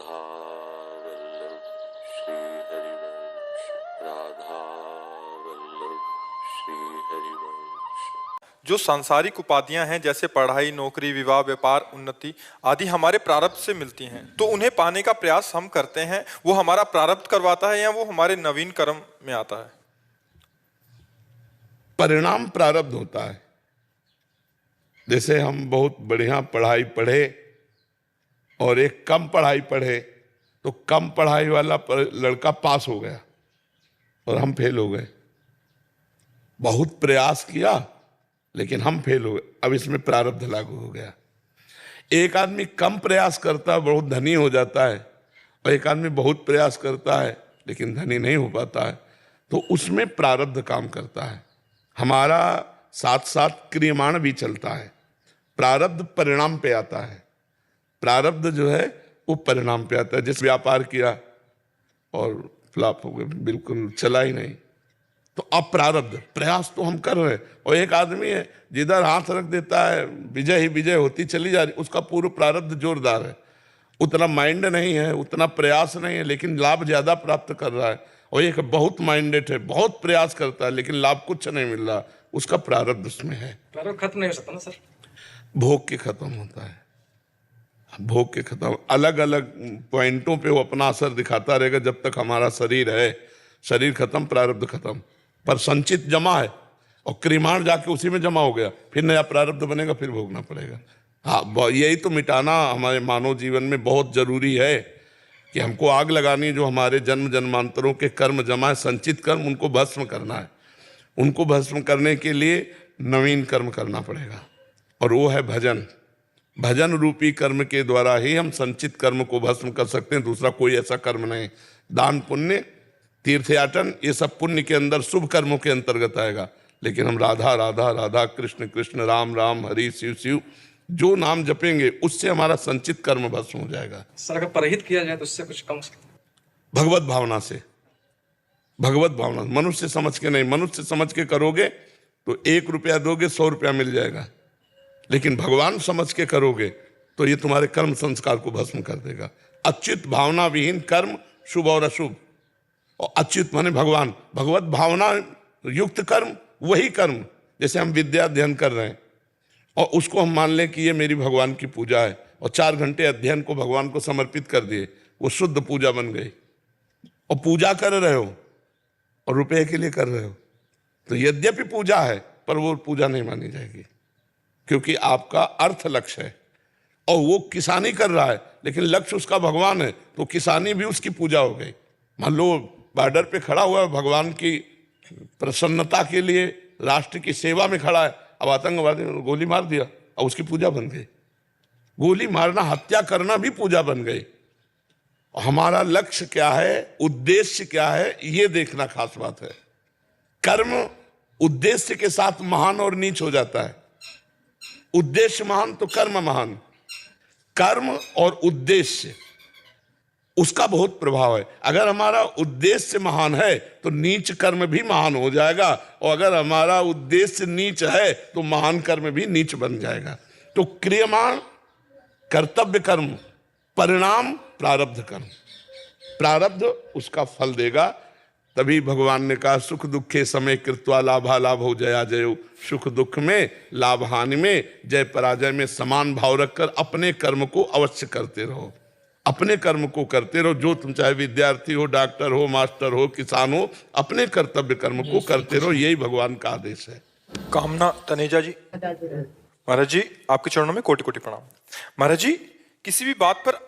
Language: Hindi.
राधा वल्लभ श्री हरिवंश, राधा वल्लभ श्री हरिवंश। जो सांसारिक उपाधियां हैं जैसे पढ़ाई, नौकरी, विवाह, व्यापार, उन्नति आदि हमारे प्रारब्ध से मिलती हैं, तो उन्हें पाने का प्रयास हम करते हैं। वो हमारा प्रारब्ध करवाता है या वो हमारे नवीन कर्म में आता है? परिणाम प्रारब्ध होता है। जैसे हम बहुत बढ़िया पढ़ाई पढ़े और एक कम पढ़ाई पढ़े, तो कम पढ़ाई वाला लड़का पास हो गया और हम फेल हो गए। बहुत प्रयास किया लेकिन हम फेल हो गए, अब इसमें प्रारब्ध लागू हो गया। एक आदमी कम प्रयास करता है, बहुत धनी हो जाता है, और एक आदमी बहुत प्रयास करता है लेकिन धनी नहीं हो पाता है, तो उसमें प्रारब्ध काम करता है। हमारा साथ साथ क्रियमाण भी चलता है। प्रारब्ध परिणाम पे आता है। प्रारब्ध जो है वो परिणाम पे आता है। जिस व्यापार किया और फ्लॉप हो गया, बिल्कुल चला ही नहीं, तो अब प्रारब्ध, प्रयास तो हम कर रहे हैं। और एक आदमी है जिधर हाथ रख देता है विजय ही विजय होती चली जा रही, उसका पूर्व प्रारब्ध जोरदार है, उतना माइंड नहीं है, उतना प्रयास नहीं है, लेकिन लाभ ज्यादा प्राप्त कर रहा है। और एक बहुत माइंडेड है, बहुत प्रयास करता है लेकिन लाभ कुछ नहीं मिल रहा, उसका प्रारब्ध उसमें है। प्रारब्ध खत्म नहीं हो सकता ना सर? भोग के खत्म होता है, भोग के खत्म। अलग अलग पॉइंटों पे वो अपना असर दिखाता रहेगा जब तक हमारा शरीर है। शरीर खत्म, प्रारब्ध खत्म, पर संचित जमा है और क्रियमाण जाके उसी में जमा हो गया, फिर नया प्रारब्ध बनेगा, फिर भोगना पड़ेगा। हाँ, यही तो मिटाना हमारे मानव जीवन में बहुत जरूरी है कि हमको आग लगानी है। जो हमारे जन्म जन्मांतरों के कर्म जमा है, संचित कर्म, उनको भस्म करना है। उनको भस्म करने के लिए नवीन कर्म करना पड़ेगा, और वो है भजन। भजन रूपी कर्म के द्वारा ही हम संचित कर्म को भस्म कर सकते हैं, दूसरा कोई ऐसा कर्म नहीं। दान, पुण्य, तीर्थयाटन, ये सब पुण्य के अंदर शुभ कर्मों के अंतर्गत आएगा। लेकिन हम राधा राधा राधा, कृष्ण कृष्ण, राम राम, हरि शिव शिव जो नाम जपेंगे, उससे हमारा संचित कर्म भस्म हो जाएगा। सर अगर परहित किया जाए तो उससे कुछ कम हो सकता है? भगवत भावना से, भगवत भावना, मनुष्य समझ के नहीं। मनुष्य समझ के करोगे तो 1 रुपया दोगे 100 रुपया मिल जाएगा, लेकिन भगवान समझ के करोगे तो ये तुम्हारे कर्म संस्कार को भस्म कर देगा। अच्युत भावना विहीन कर्म शुभ और अशुभ, और अच्युत माने भगवान, भगवत भावना युक्त कर्म वही कर्म। जैसे हम विद्या अध्ययन कर रहे हैं और उसको हम मान लें कि ये मेरी भगवान की पूजा है, और 4 घंटे अध्ययन को भगवान को समर्पित कर दिए, वो शुद्ध पूजा बन गई। और पूजा कर रहे हो और रुपए के लिए कर रहे हो, तो यद्यपि पूजा है पर वो पूजा नहीं मानी जाएगी, क्योंकि आपका अर्थ लक्ष्य है। और वो किसानी कर रहा है लेकिन लक्ष्य उसका भगवान है, तो किसानी भी उसकी पूजा हो गई। मान लो बॉर्डर पे खड़ा हुआ है, भगवान की प्रसन्नता के लिए राष्ट्र की सेवा में खड़ा है, अब आतंकवादी ने गोली मार दिया और उसकी पूजा बन गई। गोली मारना, हत्या करना भी पूजा बन गई। हमारा लक्ष्य क्या है, उद्देश्य क्या है, ये देखना खास बात है। कर्म उद्देश्य के साथ महान और नीच हो जाता है। उद्देश्य महान तो कर्म महान। कर्म और उद्देश्य, उसका बहुत प्रभाव है। अगर हमारा उद्देश्य महान है तो नीच कर्म भी महान हो जाएगा, और अगर हमारा उद्देश्य नीच है तो महान कर्म भी नीच बन जाएगा। तो क्रियमाण कर्तव्य कर्म, परिणाम प्रारब्ध कर्म। प्रारब्ध उसका फल देगा। तभी भगवान ने कहा सुख दुखे समय कृत्वा लाभा लाभो जया जयो। सुख दुख में, लाभ हानि में, जय पराजय में समान भाव रखकर अपने कर्म को अवश्य करते रहो। अपने कर्म को करते रहो। जो तुम चाहे विद्यार्थी हो, डॉक्टर हो, मास्टर हो, किसान हो, अपने कर्तव्य कर्म को करते रहो। यही भगवान का आदेश है। कामना तनेजा जी। महाराज जी, आपके चरणों में कोटि कोटि प्रणाम। महाराज जी, किसी भी बात पर